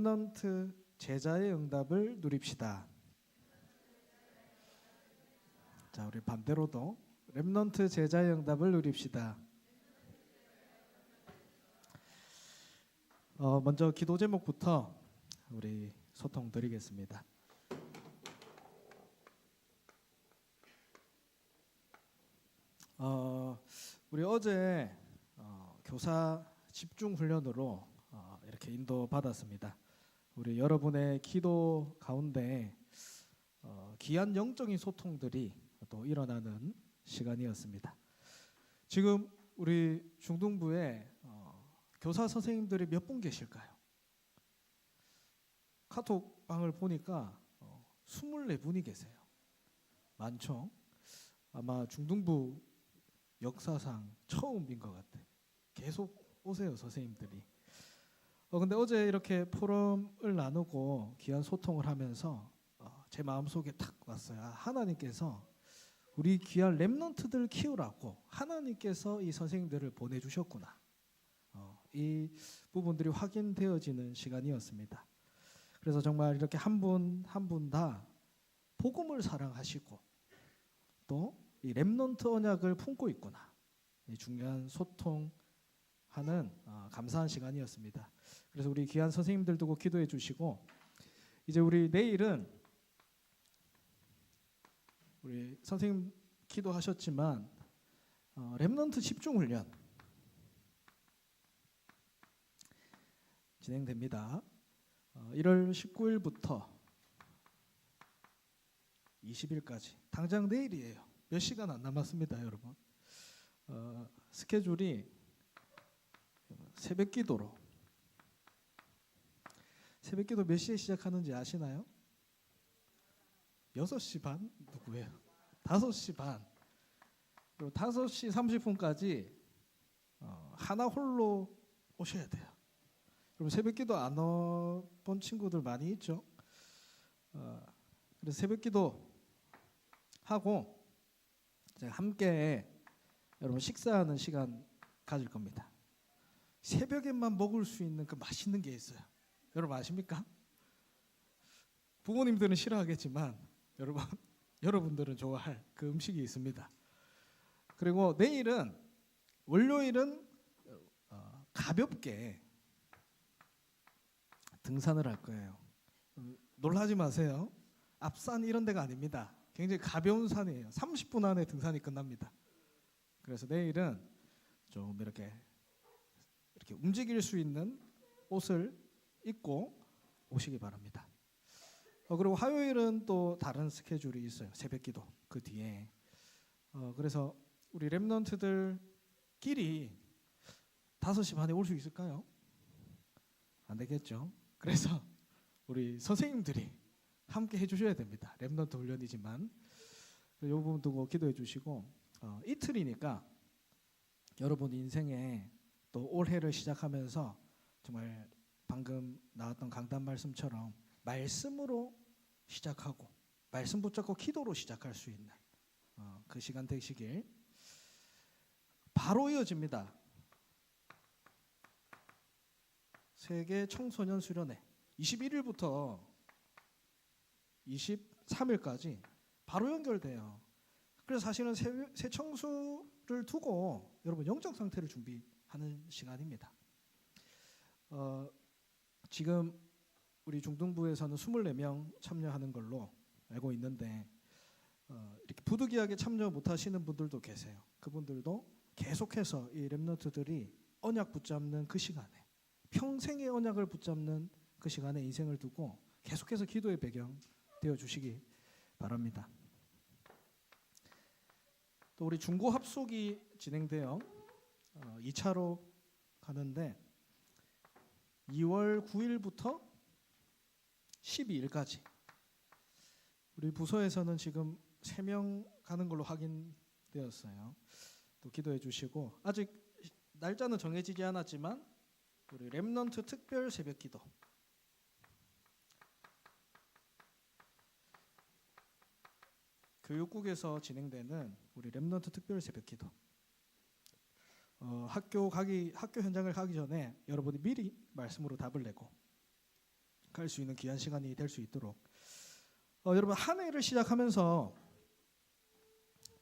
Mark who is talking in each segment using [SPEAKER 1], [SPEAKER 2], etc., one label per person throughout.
[SPEAKER 1] 렘넌트 제자의 응답을 누립시다. 자, 우리 반대로도 렘넌트 제자의 응답을 누립시다. 먼저 기도 제목부터 우리 소통 드리겠습니다. 우리 어제 교사 집중 훈련으로 이렇게 인도 받았습니다. 우리 여러분의 기도 가운데 귀한 영적인 소통들이 또 일어나는 시간이었습니다. 지금 우리 중등부에 교사 선생님들이 몇 분 계실까요? 카톡방을 보니까 24분이 계세요. 많죠? 아마 중등부 역사상 처음인 것 같아요. 계속 오세요, 선생님들이. 근데 어제 이렇게 포럼을 나누고 귀한 소통을 하면서 제 마음속에 탁 왔어요. 하나님께서 우리 귀한 렘넌트들 키우라고 하나님께서 이 선생님들을 보내주셨구나. 이 부분들이 확인되어지는 시간이었습니다. 그래서 정말 이렇게 한 분 한 분 다 복음을 사랑하시고 또 이 렘넌트 언약을 품고 있구나. 이 중요한 소통하는 감사한 시간이었습니다. 그래서 우리 귀한 선생님들 두고 기도해 주시고 이제 우리 내일은 우리 선생님 기도하셨지만 렘넌트 집중 훈련 진행됩니다. 1월 19일부터 20일까지 당장 내일이에요. 몇 시간 안 남았습니다, 여러분. 스케줄이 새벽기도로. 새벽기도 몇 시에 시작하는지 아시나요? 6시 반? 누구예요? 5시 반. 그리고 5시 30분까지 하나 홀로 오셔야 돼요. 그럼 새벽기도 안 와본 친구들 많이 있죠? 그래서 새벽기도 하고 함께 여러분 식사하는 시간 가질 겁니다. 새벽에만 먹을 수 있는 그 맛있는 게 있어요. 여러분 아십니까? 부모님들은 싫어하겠지만 여러분들은 좋아할 그 음식이 있습니다. 그리고 내일은 월요일은 가볍게 등산을 할 거예요. 놀라지 마세요. 앞산 이런 데가 아닙니다. 굉장히 가벼운 산이에요. 30분 안에 등산이 끝납니다. 그래서 내일은 좀 이렇게 움직일 수 있는 옷을 입고 오시기 바랍니다. 그리고 화요일은 또 다른 스케줄이 있어요. 새벽기도 그 뒤에. 그래서 우리 렘넌트들끼리 5시 반에 올 수 있을까요? 안 되겠죠. 그래서 우리 선생님들이 함께 해주셔야 됩니다. 렘넌트 훈련이지만 이 부분 두고 기도해 주시고 이틀이니까 여러분 인생에 또 올해를 시작하면서 정말 방금 나왔던 강단 말씀처럼 말씀으로 시작하고 말씀 붙잡고 기도로 시작할 수 있는 그 시간 되시길. 바로 이어집니다. 세계 청소년 수련회 21일부터 23일까지 바로 연결돼요. 그래서 사실은 새 청수를 두고 여러분 영적 상태를 준비하는 시간입니다. 지금 우리 중등부에서는 24명 참여하는 걸로 알고 있는데 이렇게 부득이하게 참여 못하시는 분들도 계세요. 그분들도 계속해서 이 렘넌트들이 언약 붙잡는 그 시간에 평생의 언약을 붙잡는 그 시간에 인생을 두고 계속해서 기도의 배경 되어 주시기 바랍니다. 또 우리 중고 합숙이 진행되어 2차로 가는데 2월 9일부터 12일까지 우리 부서에서는 지금 3명 가는 걸로 확인되었어요. 또 기도해 주시고 아직 날짜는 정해지지 않았지만 우리 렘넌트 특별 새벽기도 교육국에서 진행되는 우리 렘넌트 특별 새벽기도 학교 현장을 가기 전에 여러분이 미리 말씀으로 답을 내고 갈 수 있는 귀한 시간이 될 수 있도록 여러분 한 해를 시작하면서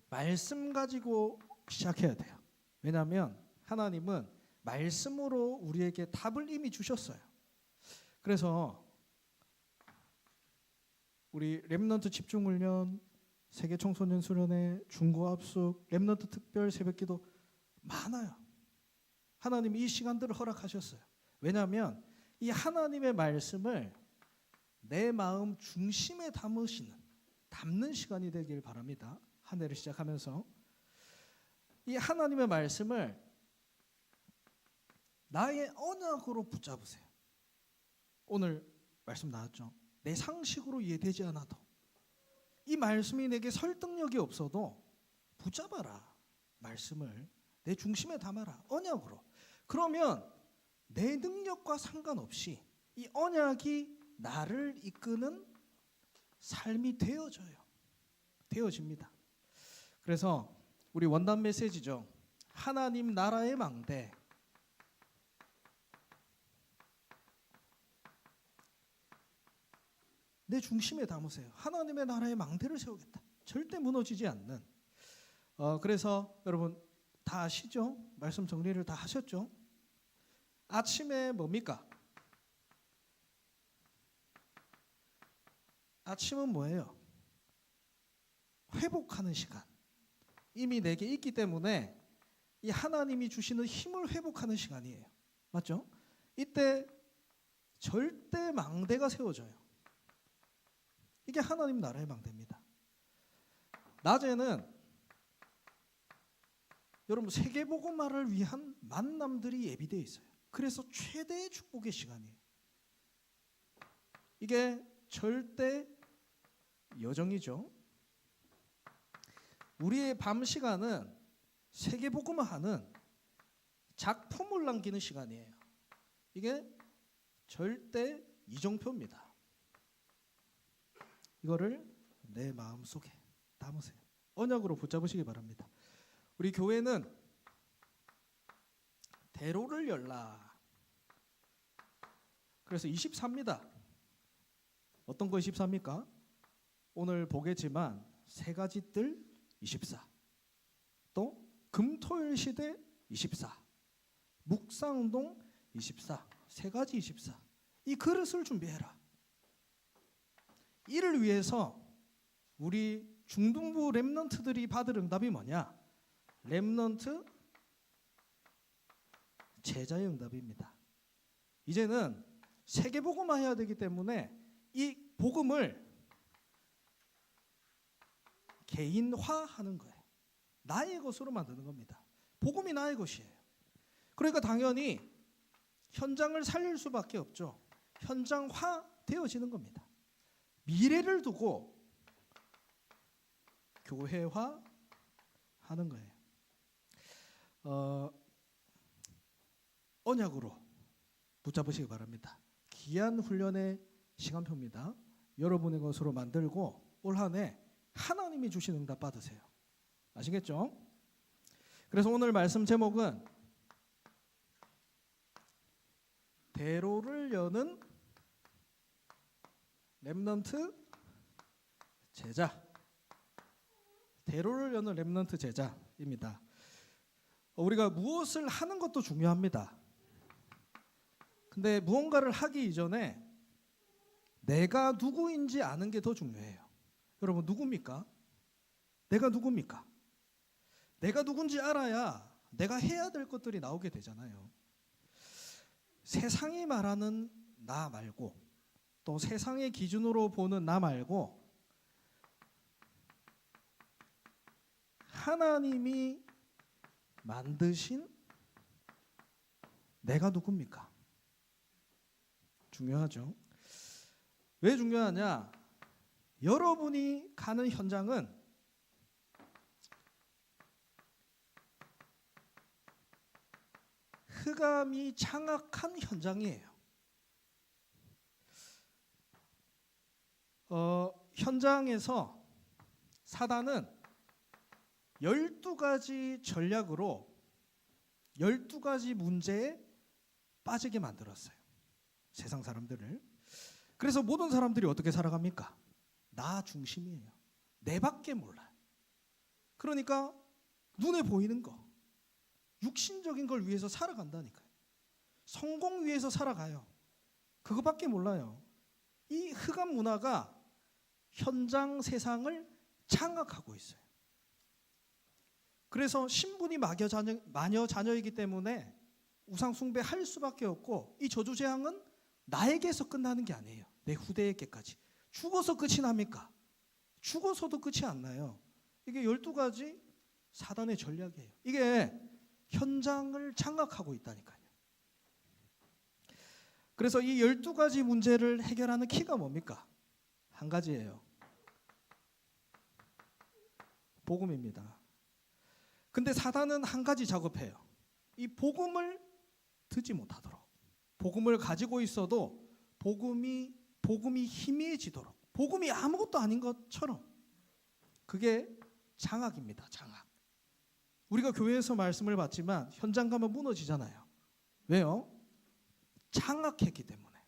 [SPEAKER 1] 말씀 가지고 시작해야 돼요. 왜냐하면 하나님은 말씀으로 우리에게 답을 이미 주셨어요. 그래서 우리 렘넌트 집중훈련, 세계 청소년 수련회, 중고합숙, 렘넌트 특별 새벽기도 많아요. 하나님이 이 시간들을 허락하셨어요. 왜냐하면 이 하나님의 말씀을 내 마음 중심에 담는 시간이 되길 바랍니다. 한 해를 시작하면서 이 하나님의 말씀을 나의 언약으로 붙잡으세요. 오늘 말씀 나왔죠. 내 상식으로 이해되지 않아도 이 말씀이 내게 설득력이 없어도 붙잡아라. 말씀을 내 중심에 담아라. 언약으로. 그러면 내 능력과 상관없이 이 언약이 나를 이끄는 삶이 되어집니다. 그래서 우리 원단 메시지죠. 하나님 나라의 망대. 내 중심에 담으세요. 하나님의 나라의 망대를 세우겠다. 절대 무너지지 않는. 그래서 여러분 다 아시죠? 말씀 정리를 다 하셨죠? 아침에 뭡니까? 아침은 뭐예요? 회복하는 시간. 이미 내게 있기 때문에 이 하나님이 주시는 힘을 회복하는 시간이에요. 맞죠? 이때 절대 망대가 세워져요. 이게 하나님 나라의 망대입니다. 낮에는 여러분 세계복음화를 위한 만남들이 예비되어 있어요. 그래서 최대의 축복의 시간이에요. 이게 절대 여정이죠. 우리의 밤 시간은 세계복음화하는 작품을 남기는 시간이에요. 이게 절대 이정표입니다. 이거를 내 마음속에 담으세요. 언약으로 붙잡으시기 바랍니다. 우리 교회는 대로를 열라. 그래서 24입니다. 어떤 거 24입니까? 오늘 보겠지만 세 가지 뜰 24. 또 금토일 시대 24. 묵상운동 24. 세 가지 24. 이 그릇을 준비해라. 이를 위해서 우리 중등부 렘넌트들이 받을 응답이 뭐냐? 렘넌트 제자의 응답입니다. 이제는 세계복음화 해야 되기 때문에 이 복음을 개인화하는 거예요. 나의 것으로 만드는 겁니다. 복음이 나의 것이에요. 그러니까 당연히 현장을 살릴 수밖에 없죠. 현장화 되어지는 겁니다. 미래를 두고 교회화 하는 거예요. 언약으로 붙잡으시기 바랍니다. 귀한 훈련의 시간표입니다. 여러분의 것으로 만들고 올 한 해 하나님이 주신 응답 받으세요. 아시겠죠? 그래서 오늘 말씀 제목은 대로를 여는 렘넌트 제자. 대로를 여는 렘넌트 제자입니다. 우리가 무엇을 하는 것도 중요합니다. 근데 무언가를 하기 이전에 내가 누구인지 아는 게 더 중요해요. 여러분 누굽니까? 내가 누굽니까? 내가 누군지 알아야 내가 해야 될 것들이 나오게 되잖아요. 세상이 말하는 나 말고 또 세상의 기준으로 보는 나 말고 하나님이 만드신 내가 누굽니까? 중요하죠. 왜 중요하냐? 여러분이 가는 현장은 흑암이 장악한 현장이에요. 현장에서 사단은 12가지 전략으로 12가지 문제에 빠지게 만들었어요. 세상 사람들을. 그래서 모든 사람들이 어떻게 살아갑니까? 나 중심이에요. 내밖에 몰라요. 그러니까 눈에 보이는 거, 육신적인 걸 위해서 살아간다니까요. 성공 위해서 살아가요. 그거밖에 몰라요. 이 흑암 문화가 현장 세상을 장악하고 있어요. 그래서 신분이 마녀 자녀이기 때문에 우상 숭배할 수밖에 없고, 이 저주재앙은 나에게서 끝나는 게 아니에요. 내 후대에게까지. 죽어서 끝이 납니까? 죽어서도 끝이 안 나요. 이게 12가지 사단의 전략이에요. 이게 현장을 장악하고 있다니까요. 그래서 이 12가지 문제를 해결하는 키가 뭡니까? 한 가지예요. 복음입니다. 근데 사단은 한 가지 작업해요. 이 복음을 듣지 못하도록. 복음을 가지고 있어도 복음이 희미해지도록. 복음이 아무것도 아닌 것처럼. 그게 장악입니다. 장악. 우리가 교회에서 말씀을 받지만 현장 가면 무너지잖아요. 왜요? 장악했기 때문에.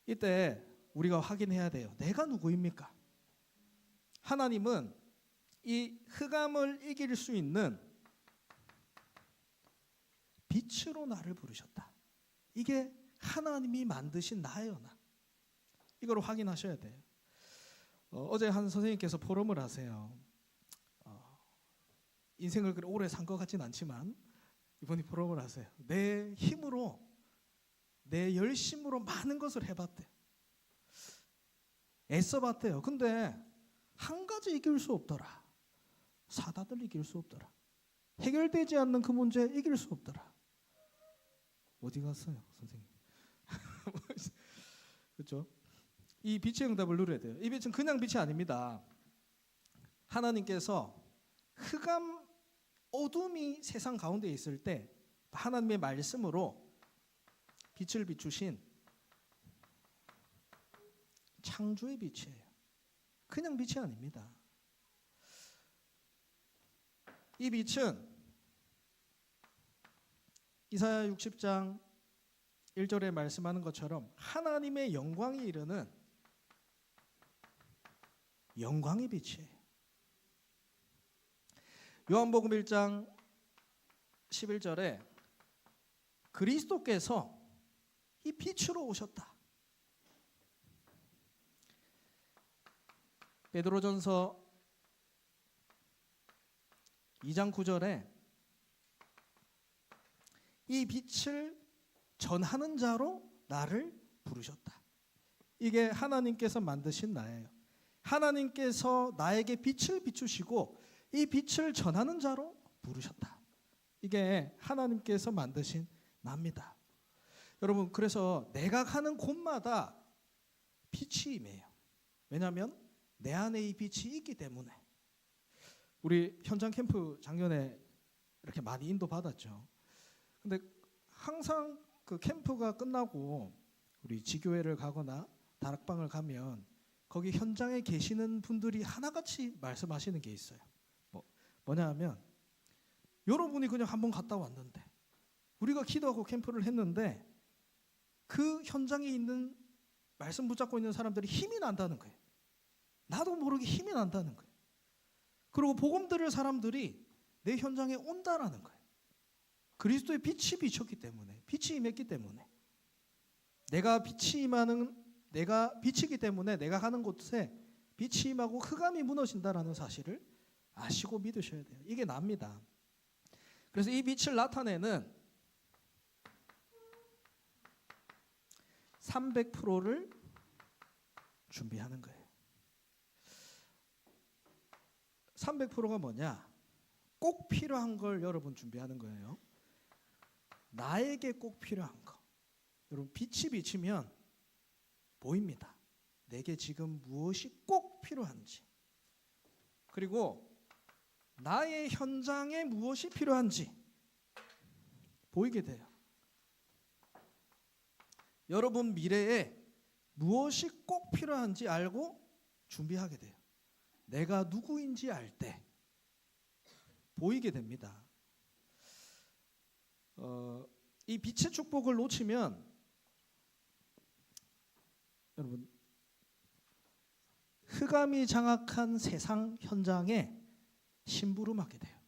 [SPEAKER 1] 이때 우리가 확인해야 돼요. 내가 누구입니까? 하나님은 이 흑암을 이길 수 있는 빛으로 나를 부르셨다. 이게 하나님이 만드신 나예요. 나. 이걸 확인하셔야 돼요. 어제 한 선생님께서 포럼을 하세요. 인생을 그렇게 오래 산 것 같진 않지만 이번에 포럼을 하세요. 내 힘으로, 내 열심으로 많은 것을 해봤대요. 애써봤대요. 근데 한 가지 이길 수 없더라. 사단을 이길 수 없더라. 해결되지 않는 그 문제 이길 수 없더라. 어디 갔어요, 선생님? 그렇죠? 이 빛의 응답을 누려야 돼요. 이 빛은 그냥 빛이 아닙니다. 하나님께서 흑암, 어둠이 세상 가운데 있을 때 하나님의 말씀으로 빛을 비추신 창조의 빛이에요. 그냥 빛이 아닙니다. 이 빛은 이사야 60장 1절에 말씀하는 것처럼 하나님의 영광이 이르는 영광의 빛이에요. 요한복음 1장 11절에 그리스도께서 이 빛으로 오셨다. 베드로전서 2장 9절에 이 빛을 전하는 자로 나를 부르셨다. 이게 하나님께서 만드신 나예요. 하나님께서 나에게 빛을 비추시고 이 빛을 전하는 자로 부르셨다. 이게 하나님께서 만드신 나입니다. 여러분, 그래서 내가 가는 곳마다 빛이 임해요. 왜냐하면 내 안에 이 빛이 있기 때문에. 우리 현장 캠프 작년에 이렇게 많이 인도받았죠. 근데 항상 그 캠프가 끝나고 우리 지교회를 가거나 다락방을 가면 거기 현장에 계시는 분들이 하나같이 말씀하시는 게 있어요. 뭐냐 하면, 여러분이 그냥 한번 갔다 왔는데 우리가 기도하고 캠프를 했는데 그 현장에 있는 말씀 붙잡고 있는 사람들이 힘이 난다는 거예요. 나도 모르게 힘이 난다는 거예요. 그리고 복음 들을 사람들이 내 현장에 온다라는 거예요. 그리스도의 빛이 비쳤기 때문에, 빛이 임했기 때문에, 내가 빛이기 때문에 내가 가는 곳에 빛이 임하고 흑암이 무너진다라는 사실을 아시고 믿으셔야 돼요. 이게 납니다. 그래서 이 빛을 나타내는 300%를 준비하는 거예요. 300%가 뭐냐? 꼭 필요한 걸 여러분 준비하는 거예요. 나에게 꼭 필요한 거. 여러분, 빛이 비치면 보입니다. 내게 지금 무엇이 꼭 필요한지. 그리고 나의 현장에 무엇이 필요한지 보이게 돼요. 여러분 미래에 무엇이 꼭 필요한지 알고 준비하게 돼요. 내가 누구인지 알 때 보이게 됩니다. 이 빛의 축복을 놓치면 여러분, 흑암이 장악한 세상 현장에 심부름하게 돼요.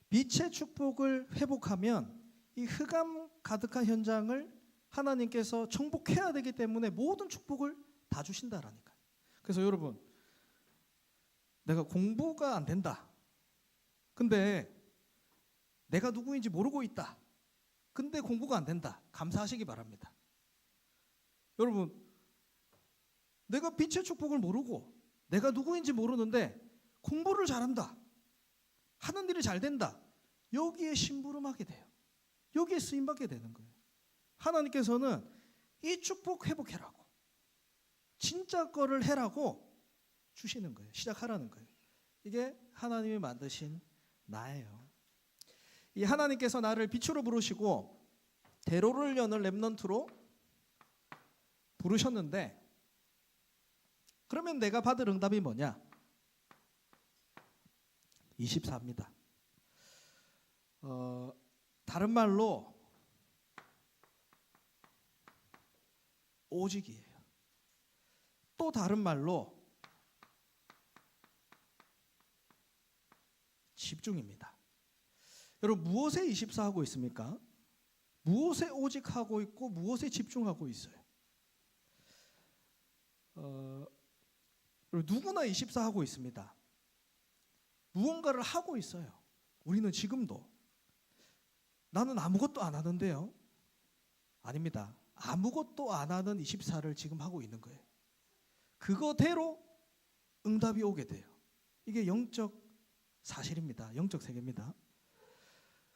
[SPEAKER 1] 빛의 축복을 회복하면 이 흑암 가득한 현장을 하나님께서 정복해야 되기 때문에 모든 축복을 다 주신다라니까요. 그래서 여러분, 내가 공부가 안 된다. 근데 내가 누구인지 모르고 있다. 근데 공부가 안 된다. 감사하시기 바랍니다. 여러분, 내가 빛의 축복을 모르고 내가 누구인지 모르는데 공부를 잘한다. 하는 일이 잘 된다. 여기에 심부름하게 돼요. 여기에 쓰임받게 되는 거예요. 하나님께서는 이 축복 회복해라고, 진짜 거를 해라고 주시는 거예요. 시작하라는 거예요. 이게 하나님이 만드신 나예요. 이 하나님께서 나를 빛으로 부르시고 대로를 여는 렘넌트로 부르셨는데, 그러면 내가 받을 응답이 뭐냐? 24입니다. 다른 말로 오직이에요. 또 다른 말로 집중입니다. 여러분, 무엇에 24 하고 있습니까? 무엇에 오직하고 있고 무엇에 집중하고 있어요? 누구나 24 하고 있습니다. 무언가를 하고 있어요. 우리는 지금도. 나는 아무것도 안 하는데요. 아닙니다. 아무것도 안 하는 24를 지금 하고 있는 거예요. 그거대로 응답이 오게 돼요. 이게 영적 사실입니다. 영적 세계입니다.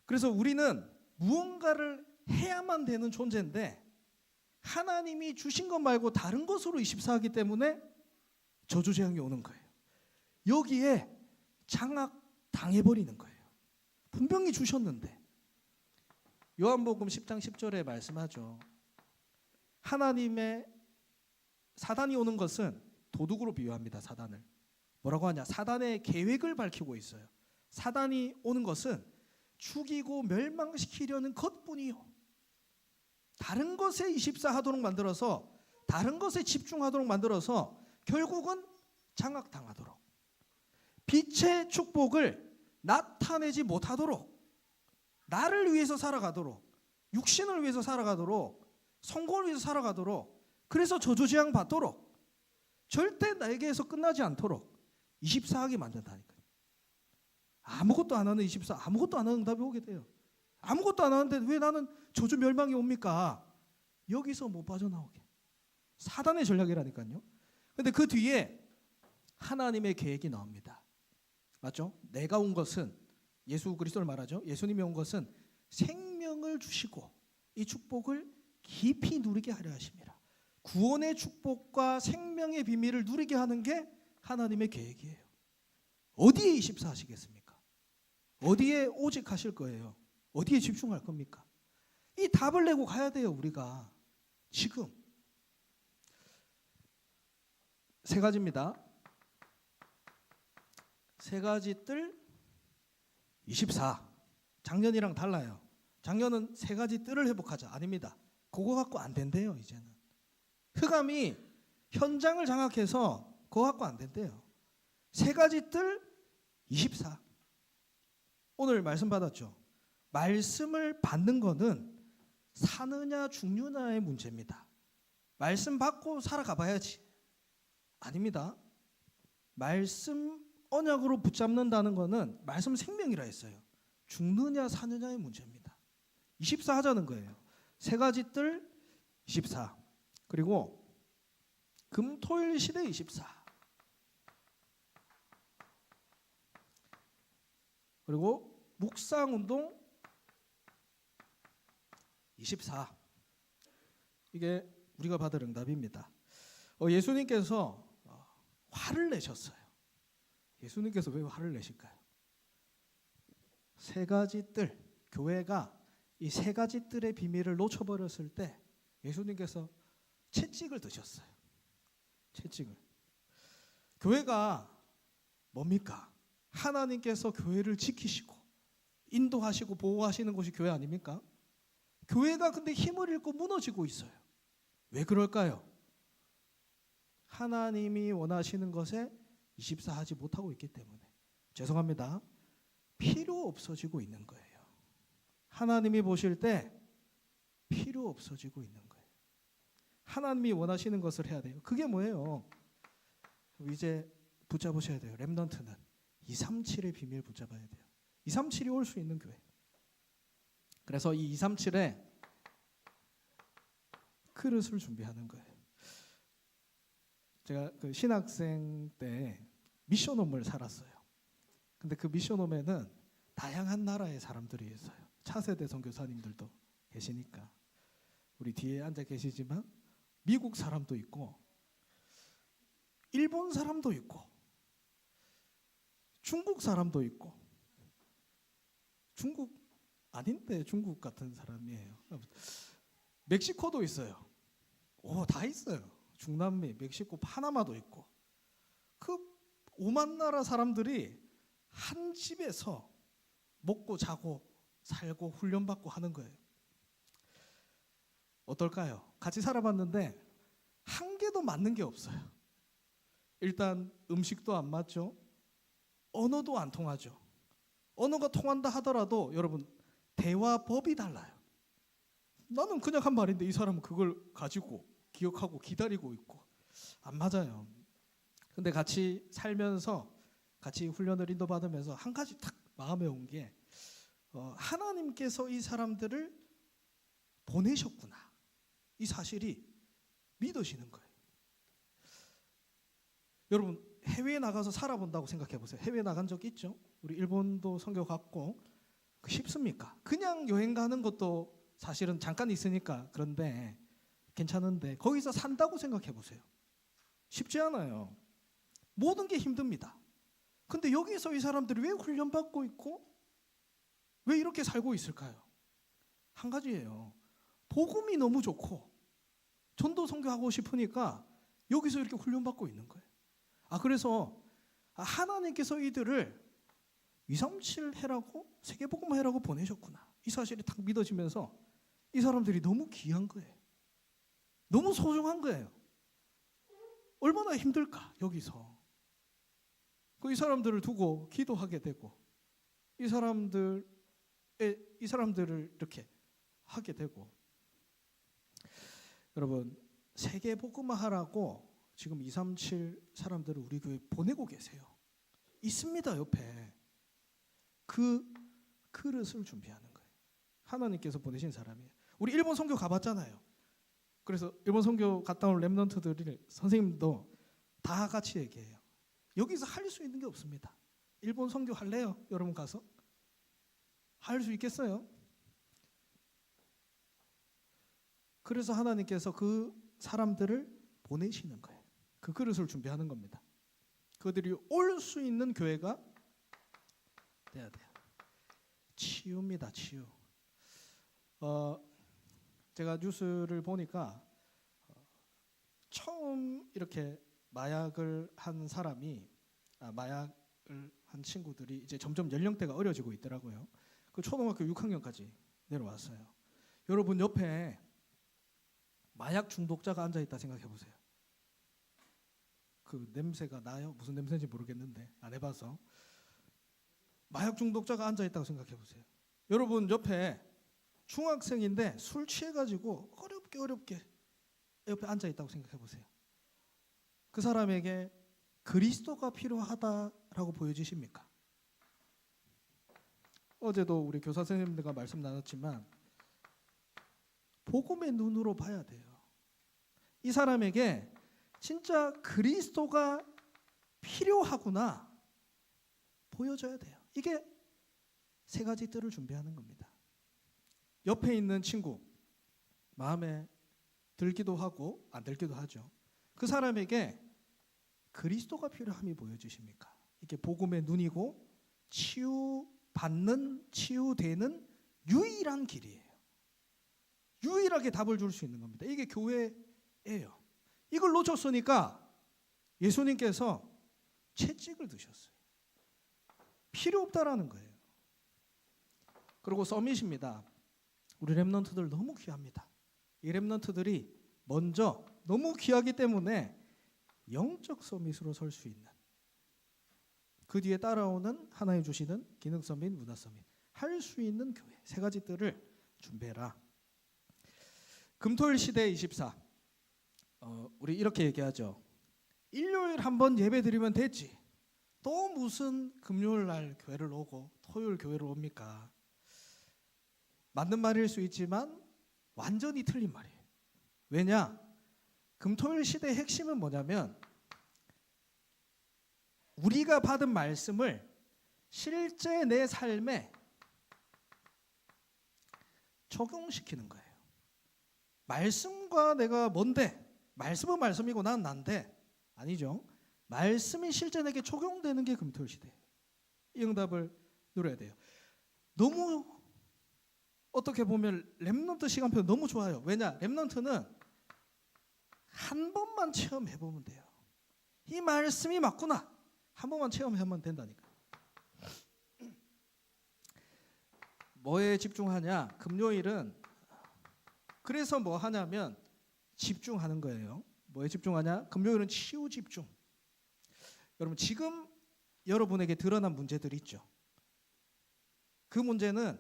[SPEAKER 1] 그래서 우리는 무언가를 해야만 되는 존재인데 하나님이 주신 것 말고 다른 것으로 24하기 때문에 저주재앙이 오는 거예요. 여기에 장악당해버리는 거예요. 분명히 주셨는데. 요한복음 10장 10절에 말씀하죠. 하나님의 사단이 오는 것은 도둑으로 비유합니다. 사단을. 뭐라고 하냐? 사단의 계획을 밝히고 있어요. 사단이 오는 것은 죽이고 멸망시키려는 것뿐이요. 다른 것에 24 하도록 만들어서, 다른 것에 집중하도록 만들어서 결국은 장악당하도록, 빛의 축복을 나타내지 못하도록, 나를 위해서 살아가도록, 육신을 위해서 살아가도록, 성공을 위해서 살아가도록, 그래서 저주재앙 받도록, 절대 나에게서 끝나지 않도록 24하게 만든다니까요. 아무것도 안 하는 24, 아무것도 안 하는 응답이 오게 돼요. 아무것도 안 하는데 왜 나는 저주 멸망이 옵니까? 여기서 못 빠져나오게. 사단의 전략이라니까요. 근데 그 뒤에 하나님의 계획이 나옵니다. 맞죠? 내가 온 것은, 예수 그리스도를 말하죠. 예수님이 온 것은 생명을 주시고 이 축복을 깊이 누리게 하려 하십니다. 구원의 축복과 생명의 비밀을 누리게 하는 게 하나님의 계획이에요. 어디에 24 하시겠습니까? 어디에 오직 하실 거예요? 어디에 집중할 겁니까? 이 답을 내고 가야 돼요. 우리가 지금 세 가지입니다. 세 가지 뜰 24. 작년이랑 달라요. 작년은 세 가지 뜰을 회복하자. 아닙니다. 그거 갖고 안 된대요. 이제는 흑암이 현장을 장악해서 그거 갖고 안 된대요. 세 가지 뜰 24. 오늘 말씀 받았죠. 말씀을 받는 거는 사느냐 죽느냐의 문제입니다. 말씀 받고 살아가 봐야지. 아닙니다. 말씀 언약으로 붙잡는다는 거는 말씀 생명이라 했어요. 죽느냐 사느냐의 문제입니다. 24 하자는 거예요. 세 가지 뜰 24. 그리고 금토일 시대 24. 그리고 묵상운동 24. 이게 우리가 받을 응답입니다. 예수님께서 화를 내셨어요. 예수님께서 왜 화를 내실까요? 세 가지 뜰, 교회가 이 세 가지 뜰의 비밀을 놓쳐버렸을 때 예수님께서 채찍을 드셨어요. 채찍을. 교회가 뭡니까? 하나님께서 교회를 지키시고 인도하시고 보호하시는 곳이 교회 아닙니까? 교회가 근데 힘을 잃고 무너지고 있어요. 왜 그럴까요? 하나님이 원하시는 것에 24하지 못하고 있기 때문에. 죄송합니다. 필요 없어지고 있는 거예요. 하나님이 보실 때 필요 없어지고 있는 거예요. 하나님이 원하시는 것을 해야 돼요. 그게 뭐예요? 이제 붙잡으셔야 돼요. 렘넌트는 237의 비밀 붙잡아야 돼요. 237이 올 수 있는 교회. 그래서 이 237에 그릇을 준비하는 거예요. 제가 그 신학생 때 미션홈을 살았어요. 근데 그 미션홈에는 다양한 나라의 사람들이 있어요. 차세대 선교사님들도 계시니까. 우리 뒤에 앉아 계시지만 미국 사람도 있고 일본 사람도 있고 중국 사람도 있고 중국 아닌데 중국 같은 사람이에요. 멕시코도 있어요. 다 있어요. 중남미, 멕시코, 파나마도 있고. 그 5만 나라 사람들이 한 집에서 먹고 자고 살고 훈련받고 하는 거예요. 어떨까요? 같이 살아봤는데 한 개도 맞는 게 없어요. 일단 음식도 안 맞죠. 언어도 안 통하죠. 언어가 통한다 하더라도 여러분 대화법이 달라요. 나는 그냥 한 말인데 이 사람은 그걸 가지고 기억하고 기다리고 있고 안 맞아요. 근데 같이 살면서 같이 훈련을 인도받으면서 한 가지 딱 마음에 온 게 하나님께서 이 사람들을 보내셨구나. 이 사실이 믿어지는 거예요. 여러분 해외에 나가서 살아본다고 생각해 보세요. 해외에 나간 적 있죠? 우리 일본도 선교 갔고 쉽습니까? 그냥 여행 가는 것도 사실은 잠깐 있으니까 그런데 괜찮은데 거기서 산다고 생각해 보세요. 쉽지 않아요. 모든 게 힘듭니다. 근데 여기서 이 사람들이 왜 훈련받고 있고 왜 이렇게 살고 있을까요? 한 가지예요. 복음이 너무 좋고 전도 선교하고 싶으니까 여기서 이렇게 훈련받고 있는 거예요. 그래서 하나님께서 이들을 237 해라고 세계복음 해라고 보내셨구나. 이 사실이 딱 믿어지면서 이 사람들이 너무 귀한 거예요. 너무 소중한 거예요. 얼마나 힘들까 여기서. 이 사람들을 두고 기도하게 되고 이 사람들을 이렇게 하게 되고. 여러분 세계복음화하라고 지금 237 사람들을 우리 교회에 보내고 계세요. 있습니다 옆에. 그 그릇을 준비하는 거예요. 하나님께서 보내신 사람이에요. 우리 일본 선교 가봤잖아요. 그래서 일본 선교 갔다 온 렘넌트들이 선생님도 다 같이 얘기해요. 여기서 할 수 있는 게 없습니다. 일본 선교 할래요? 여러분 가서? 할 수 있겠어요? 그래서 하나님께서 그 사람들을 보내시는 거예요. 그 그릇을 준비하는 겁니다. 그들이 올 수 있는 교회가 돼야 돼요. 치유입니다. 치유. 제가 뉴스를 보니까 처음 이렇게 마약을 한 사람이 마약을 한 친구들이 이제 점점 연령대가 어려지고 있더라고요. 그 초등학교 6학년까지 내려왔어요. 여러분 옆에 마약 중독자가 앉아 있다 생각해 보세요. 그 냄새가 나요? 무슨 냄새인지 모르겠는데 안 해봐서. 마약 중독자가 앉아 있다고 생각해 보세요. 여러분 옆에 중학생인데 술 취해가지고 어렵게 옆에 앉아 있다고 생각해 보세요. 그 사람에게 그리스도가 필요하다라고 보여지십니까? 어제도 우리 교사 선생님들과 말씀 나눴지만 복음의 눈으로 봐야 돼요. 이 사람에게 진짜 그리스도가 필요하구나 보여줘야 돼요. 이게 세 가지 뜰을 준비하는 겁니다. 옆에 있는 친구 마음에 들기도 하고 안 들기도 하죠. 그 사람에게 그리스도가 필요함이 보여주십니까? 이게 복음의 눈이고 치유받는 치유되는 유일한 길이에요. 유일하게 답을 줄 수 있는 겁니다. 이게 교회예요. 이걸 놓쳤으니까 예수님께서 채찍을 드셨어요. 필요 없다라는 거예요. 그리고 서밋입니다. 우리 렘넌트들 너무 귀합니다. 이 렘넌트들이 먼저 너무 귀하기 때문에 영적 서밋으로 설 수 있는, 그 뒤에 따라오는 하나님 주시는 기능 서밋, 문화 서밋 할 수 있는 교회, 세 가지들을 준비해라. 금토일 시대 24. 우리 이렇게 얘기하죠. 일요일 한번 예배 드리면 됐지. 또 무슨 금요일 날 교회를 오고 토요일 교회를 옵니까? 맞는 말일 수 있지만 완전히 틀린 말이에요. 왜냐? 금토일 시대의 핵심은 뭐냐면 우리가 받은 말씀을 실제 내 삶에 적용시키는 거예요. 말씀과 내가 뭔데? 말씀은 말씀이고 난 난데? 아니죠. 말씀이 실제 내게 적용되는 게 금토일 시대예요. 이 응답을 누려야 돼요. 너무 어떻게 보면 렘넌트 시간표 너무 좋아요. 왜냐? 렘넌트는 한 번만 체험해보면 돼요. 이 말씀이 맞구나. 한 번만 체험하면 된다니까. 뭐에 집중하냐? 금요일은 그래서 뭐 하냐면 집중하는 거예요. 뭐에 집중하냐? 금요일은 치유 집중. 여러분 지금 여러분에게 드러난 문제들이 있죠. 그 문제는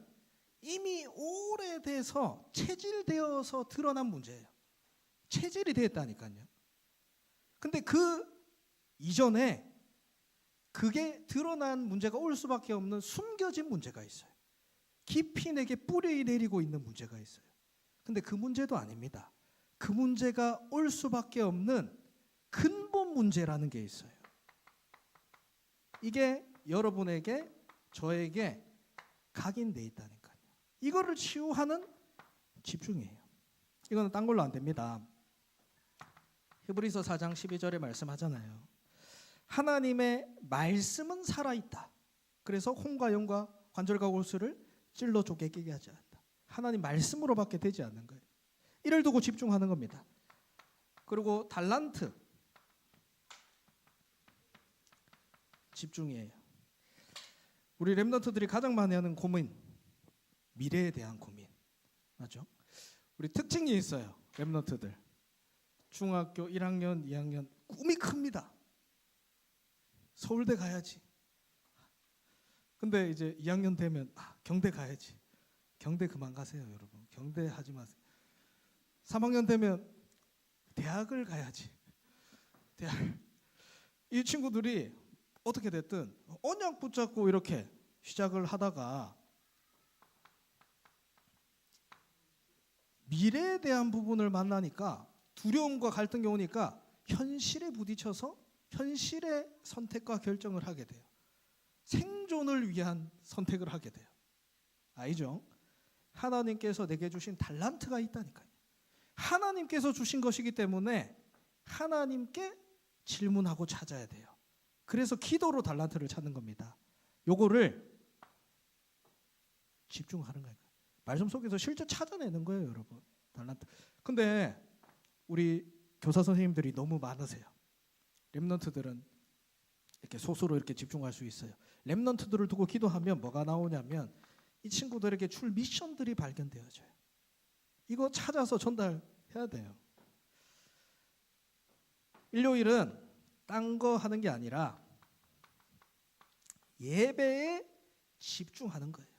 [SPEAKER 1] 이미 오래돼서 체질되어서 드러난 문제예요. 체질이 되었다니까요. 근데 그 이전에 그게 드러난 문제가 올 수밖에 없는 숨겨진 문제가 있어요. 깊이 내게 뿌리 내리고 있는 문제가 있어요. 근데 그 문제도 아닙니다. 그 문제가 올 수밖에 없는 근본 문제라는 게 있어요. 이게 여러분에게 저에게 각인돼 있다니까요. 이거를 치유하는 집중이에요. 이거는 딴 걸로 안 됩니다. 히브리서 4장 12절에 말씀하잖아요. 하나님의 말씀은 살아있다. 그래서 혼과 영과 관절과 골수를 찔러 쪼개 끼게 하지 않았다. 하나님 말씀으로밖에 되지 않는 거예요. 이를 두고 집중하는 겁니다. 그리고 달란트 집중이에요. 우리 렘넌트들이 가장 많이 하는 고민, 미래에 대한 고민, 맞죠? 우리 특징이 있어요. 렘넌트들 중학교 1학년, 2학년 꿈이 큽니다. 서울대 가야지. 근데 이제 2학년 되면 경대 가야지. 경대 그만 가세요, 여러분. 경대 하지 마세요. 3학년 되면 대학을 가야지. 대학. 이 친구들이 어떻게 됐든 언약 붙잡고 이렇게 시작을 하다가 미래에 대한 부분을 만나니까 두려움과 갈등이 오니까 현실에 부딪혀서 현실의 선택과 결정을 하게 돼요. 생존을 위한 선택을 하게 돼요. 아니죠? 하나님께서 내게 주신 달란트가 있다니까요. 하나님께서 주신 것이기 때문에 하나님께 질문하고 찾아야 돼요. 그래서 기도로 달란트를 찾는 겁니다. 요거를 집중하는 거예요. 말씀 속에서 실제 찾아내는 거예요, 여러분. 달란트. 근데 우리 교사 선생님들이 너무 많으세요. 렘넌트들은 이렇게 소수로 이렇게 집중할 수 있어요. 렘넌트들을 두고 기도하면 뭐가 나오냐면 이 친구들에게 줄 미션들이 발견되어져요. 이거 찾아서 전달해야 돼요. 일요일은 딴 거 하는 게 아니라 예배에 집중하는 거예요.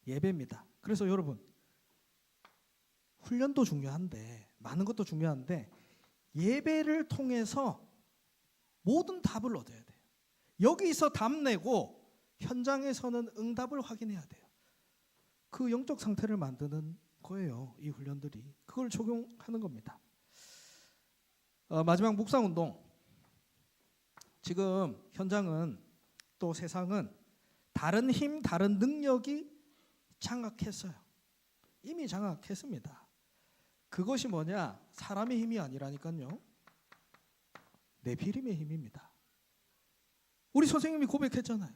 [SPEAKER 1] 예배입니다. 그래서 여러분 훈련도 중요한데 많은 것도 중요한데 예배를 통해서 모든 답을 얻어야 돼요. 여기서 답 내고 현장에서는 응답을 확인해야 돼요. 그 영적 상태를 만드는 거예요. 이 훈련들이. 그걸 적용하는 겁니다. 마지막 묵상운동. 지금 현장은 또 세상은 다른 힘, 다른 능력이 장악했어요. 이미 장악했습니다. 그것이 뭐냐? 사람의 힘이 아니라니까요. 네피림의 힘입니다. 우리 선생님이 고백했잖아요.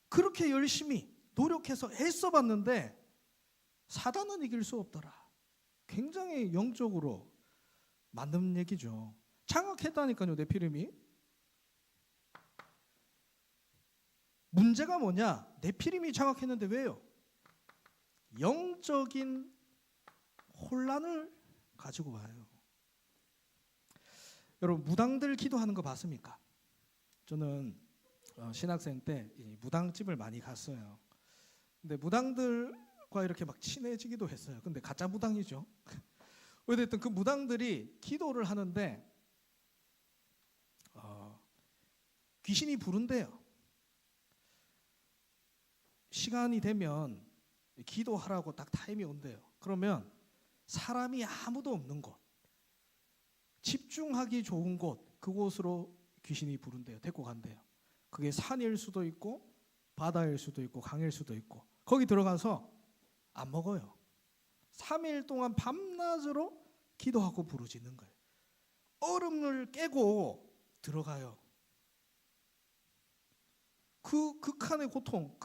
[SPEAKER 1] 그렇게 열심히 노력해서 애써봤는데 사단은 이길 수 없더라. 굉장히 영적으로 맞는 얘기죠. 장악했다니까요, 네피림이. 문제가 뭐냐? 네피림이 장악했는데 왜요? 영적인 혼란을 가지고 와요. 여러분 무당들 기도하는 거 봤습니까? 저는 신학생 때 이 무당집을 많이 갔어요. 근데 무당들과 이렇게 막 친해지기도 했어요. 근데 가짜 무당이죠. 어쨌든 그 무당들이 기도를 하는데 귀신이 부른대요. 시간이 되면 기도하라고 딱 타임이 온대요. 그러면 사람이 아무도 없는 곳, 집중하기 좋은 곳, 그곳으로 귀신이 부른대요. 데리고 간대요. 그게 산일 수도 있고 바다일 수도 있고 강일 수도 있고 거기 들어가서 안 먹어요. 3일 동안 밤낮으로 기도하고 부르짖는 거예요. 얼음을 깨고 들어가요. 그 극한의 고통,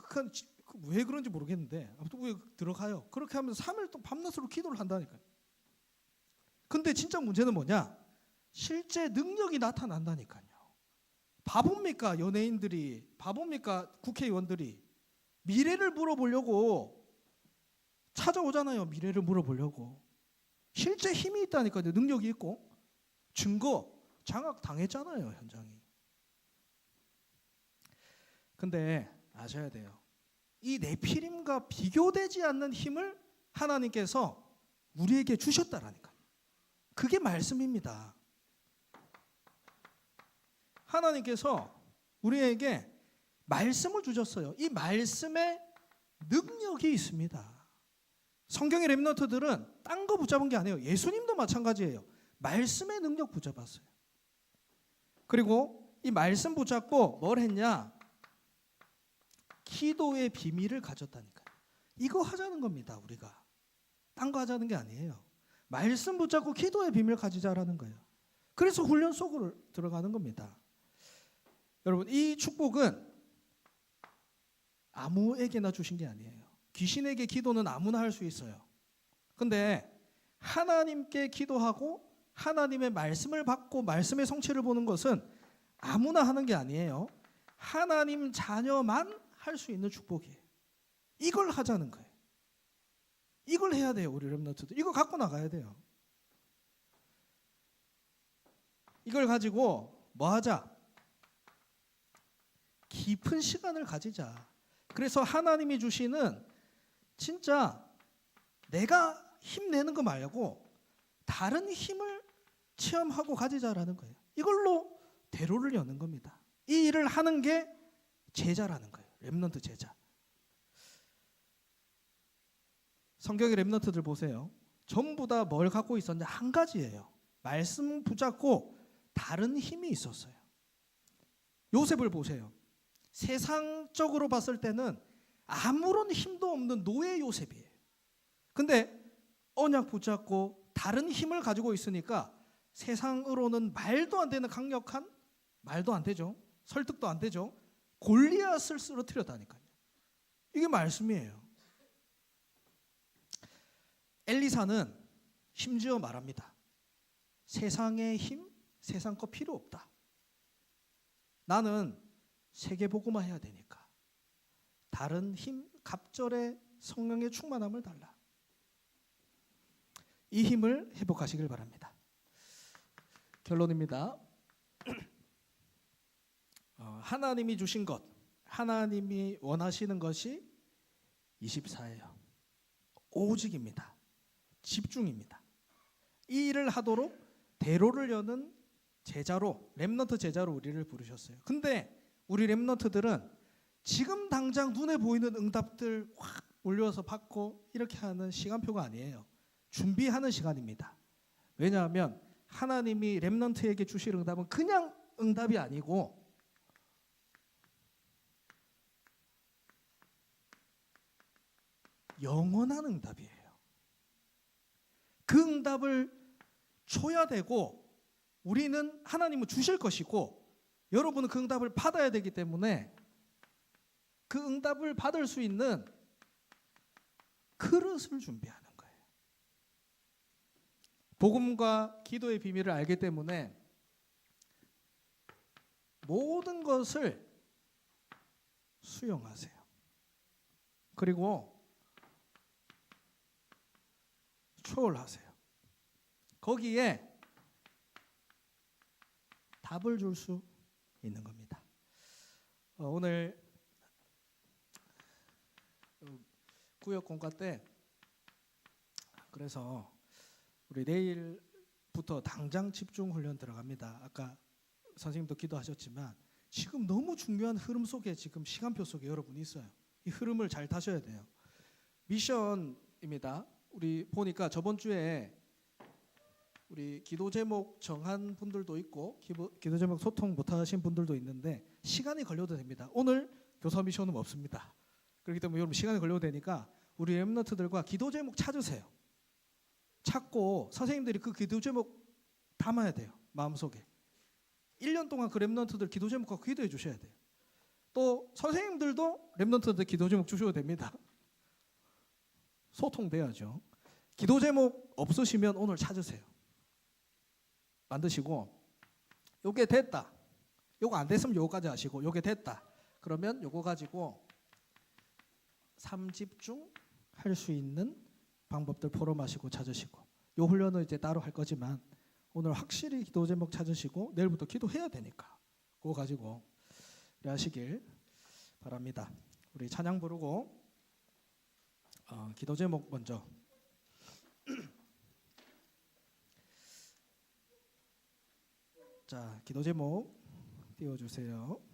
[SPEAKER 1] 왜 그런지 모르겠는데 아무튼 왜 들어가요. 그렇게 하면서 3일 동안 밤낮으로 기도를 한다니까요. 근데 진짜 문제는 뭐냐? 실제 능력이 나타난다니까요. 바보입니까? 연예인들이, 바보입니까? 국회의원들이 미래를 물어보려고 찾아오잖아요. 미래를 물어보려고. 실제 힘이 있다니까요. 능력이 있고 증거 장악 당했잖아요. 현장이. 근데 아셔야 돼요. 이 네피림과 비교되지 않는 힘을 하나님께서 우리에게 주셨다라니까요. 그게 말씀입니다. 하나님께서 우리에게 말씀을 주셨어요. 이 말씀에 능력이 있습니다. 성경의 렘넌트들은 딴 거 붙잡은 게 아니에요. 예수님도 마찬가지예요. 말씀의 능력 붙잡았어요. 그리고 이 말씀 붙잡고 뭘 했냐? 기도의 비밀을 가졌다니까요. 이거 하자는 겁니다. 우리가 딴 거 하자는 게 아니에요. 말씀 붙잡고 기도의 비밀 가지자라는 거예요. 그래서 훈련 속으로 들어가는 겁니다. 여러분 이 축복은 아무에게나 주신 게 아니에요. 귀신에게 기도는 아무나 할 수 있어요. 근데 하나님께 기도하고 하나님의 말씀을 받고 말씀의 성취를 보는 것은 아무나 하는 게 아니에요. 하나님 자녀만 할 수 있는 축복이에요. 이걸 하자는 거예요. 이걸 해야 돼요. 우리 렘넌트들. 이거 갖고 나가야 돼요. 이걸 가지고 뭐 하자? 깊은 시간을 가지자. 그래서 하나님이 주시는 진짜 내가 힘내는 거 말고 다른 힘을 체험하고 가지자라는 거예요. 이걸로 대로를 여는 겁니다. 이 일을 하는 게 제자라는 거예요. 렘넌트 제자. 성경의 렘넌트들 보세요. 전부 다 뭘 갖고 있었냐? 한 가지예요. 말씀 붙잡고 다른 힘이 있었어요. 요셉을 보세요. 세상적으로 봤을 때는 아무런 힘도 없는 노예 요셉이에요. 근데 언약 붙잡고 다른 힘을 가지고 있으니까 세상으로는 말도 안 되는 강력한, 말도 안 되죠. 설득도 안 되죠. 골리앗을 쓰러뜨렸다니까요. 이게 말씀이에요. 엘리사는 심지어 말합니다. 세상의 힘, 세상 거 필요 없다. 나는 세계복음화 해야 되니까 다른 힘, 갑절의 성령의 충만함을 달라. 이 힘을 회복하시길 바랍니다. 결론입니다. 하나님이 주신 것, 하나님이 원하시는 것이 24예요. 오직입니다. 집중입니다. 이 일을 하도록 대로를 여는 제자로, 렘넌트 제자로 우리를 부르셨어요. 근데 우리 렘넌트들은 지금 당장 눈에 보이는 응답들 확 올려서 받고 이렇게 하는 시간표가 아니에요. 준비하는 시간입니다. 왜냐하면 하나님이 렘넌트에게 주실 응답은 그냥 응답이 아니고 영원한 응답이에요. 그 응답을 줘야 되고 우리는 하나님은 주실 것이고 여러분은 그 응답을 받아야 되기 때문에 그 응답을 받을 수 있는 그릇을 준비하는 거예요. 복음과 기도의 비밀을 알기 때문에 모든 것을 수용하세요. 그리고 초월하세요. 거기에 답을 줄 수 있는 겁니다. 오늘 구역 공과 때 그래서 우리 내일부터 당장 집중 훈련 들어갑니다. 아까 선생님도 기도하셨지만 지금 너무 중요한 흐름 속에 지금 시간표 속에 여러분이 있어요. 이 흐름을 잘 타셔야 돼요. 미션입니다. 우리 보니까 저번 주에 우리 기도 제목 정한 분들도 있고 기도 제목 소통 못하신 분들도 있는데 시간이 걸려도 됩니다. 오늘 교사 미션은 없습니다. 그렇기 때문에 여러분 시간이 걸려도 되니까 우리 렘넌트들과 기도 제목 찾으세요. 찾고 선생님들이 그 기도 제목 담아야 돼요. 마음속에. 1년 동안 그 렘넌트들 기도 제목 갖고 기도해 주셔야 돼요. 또 선생님들도 렘넌트들 기도 제목 주셔도 됩니다. 소통돼야죠. 기도 제목 없으시면 오늘 찾으세요. 만드시고 요게 됐다. 요거 안 됐으면 요거까지 하시고 요게 됐다. 그러면 요거 가지고 3집중 할 수 있는 방법들 포럼하시고 찾으시고 요 훈련은 이제 따로 할 거지만 오늘 확실히 기도 제목 찾으시고 내일부터 기도해야 되니까 그거 가지고 하시길 바랍니다. 우리 찬양 부르고 기도 제목 먼저 자 기도 제목 띄워주세요.